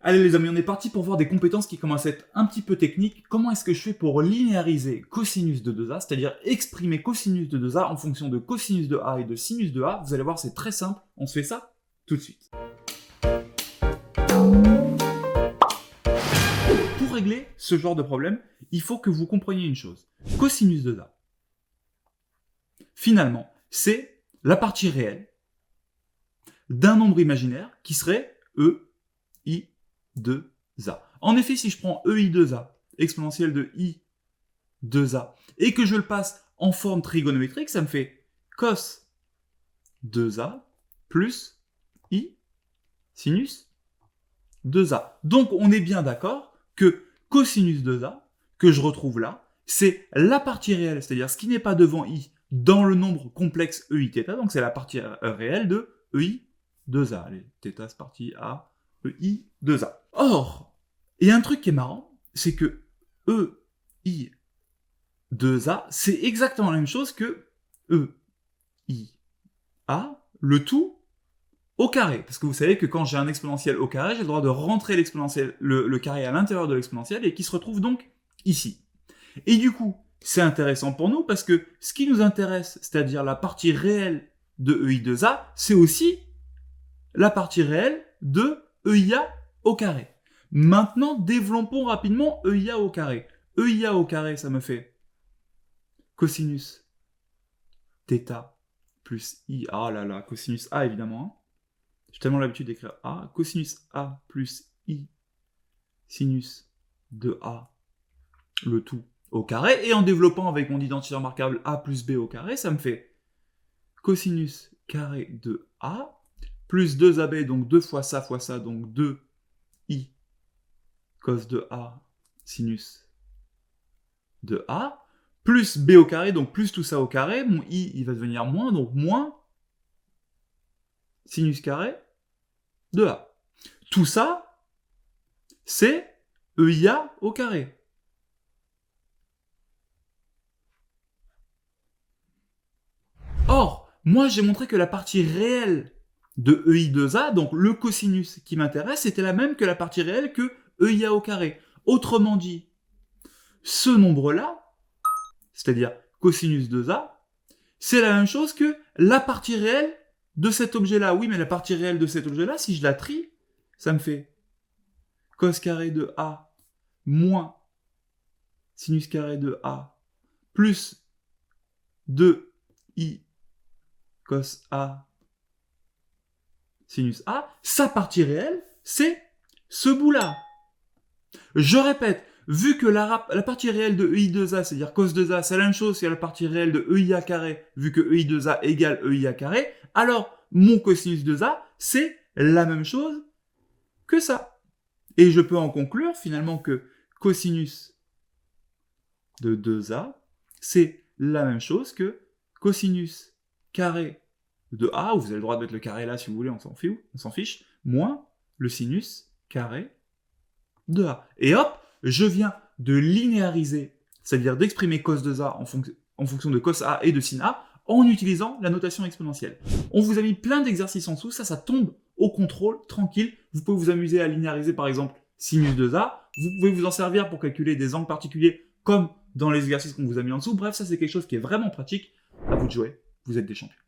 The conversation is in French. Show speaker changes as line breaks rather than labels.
Allez les amis, on est parti pour voir des compétences qui commencent à être un petit peu techniques. Comment est-ce que je fais pour linéariser cosinus de 2a, c'est-à-dire exprimer cosinus de 2a en fonction de cosinus de a et de sinus de a. Vous allez voir, c'est très simple. On se fait ça tout de suite. Pour régler ce genre de problème, il faut que vous compreniez une chose. Cosinus de 2a, finalement, c'est la partie réelle d'un nombre imaginaire qui serait EI2A. En effet, si je prends EI2A, exponentielle de I2A, et que je le passe en forme trigonométrique, ça me fait cos 2A plus I sinus 2A. Donc on est bien d'accord que cosinus 2A, que je retrouve là, c'est la partie réelle, c'est-à-dire ce qui n'est pas devant I dans le nombre complexe EIθ, donc c'est la partie réelle de EI2A. Allez, θ c'est parti à EI2A. Or, il y a un truc qui est marrant, c'est que EI2A, c'est exactement la même chose que EIA, le tout au carré. Parce que vous savez que quand j'ai un exponentiel au carré, j'ai le droit de rentrer l'exponentiel, le carré à l'intérieur de l'exponentiel et qui se retrouve donc ici. Et du coup, c'est intéressant pour nous parce que ce qui nous intéresse, c'est-à-dire la partie réelle de EI2A, c'est aussi la partie réelle de EIA au carré. Maintenant, développons rapidement EIA au carré. EIA au carré, ça me fait cosinus θ plus I. Ah là là, cosinus A évidemment. Hein. J'ai tellement l'habitude d'écrire A. Cosinus A plus I sinus de A, le tout au carré. Et en développant avec mon identité remarquable A plus B au carré, ça me fait cosinus carré de A plus 2AB, donc 2 fois ça, donc 2I cos de A sinus de A, plus B au carré, donc plus tout ça au carré, mon I, il va devenir moins, donc moins sinus carré de A. Tout ça, c'est EIA au carré. Or, moi j'ai montré que la partie réelle de EI2A, donc le cosinus qui m'intéresse, c'était la même que la partie réelle que EIA au carré. Autrement dit, ce nombre-là, c'est-à-dire cosinus 2A, c'est la même chose que la partie réelle de cet objet-là. Oui, mais la partie réelle de cet objet-là, si je la trie, ça me fait cos carré de A moins sinus carré de A plus 2I cos A sinus A. Sa partie réelle, c'est ce bout-là. Je répète, vu que la partie réelle de EI2A, c'est-à-dire cos 2A, c'est la même chose que la partie réelle de EIA carré, vu que EI2A égale EIA carré, alors mon cosinus 2A, c'est la même chose que ça. Et je peux en conclure finalement que cosinus de 2A, c'est la même chose que cosinus carré de A, vous avez le droit de mettre le carré là si vous voulez, on s'en fiche, moins le sinus carré de A. Et hop, je viens de linéariser, c'est-à-dire d'exprimer cos 2A en fonction de cos A et de sin A, en utilisant la notation exponentielle. On vous a mis plein d'exercices en dessous, ça tombe au contrôle, tranquille. Vous pouvez vous amuser à linéariser par exemple sinus 2A, vous pouvez vous en servir pour calculer des angles particuliers comme dans les exercices qu'on vous a mis en dessous. Bref, ça c'est quelque chose qui est vraiment pratique. À vous de jouer, vous êtes des champions.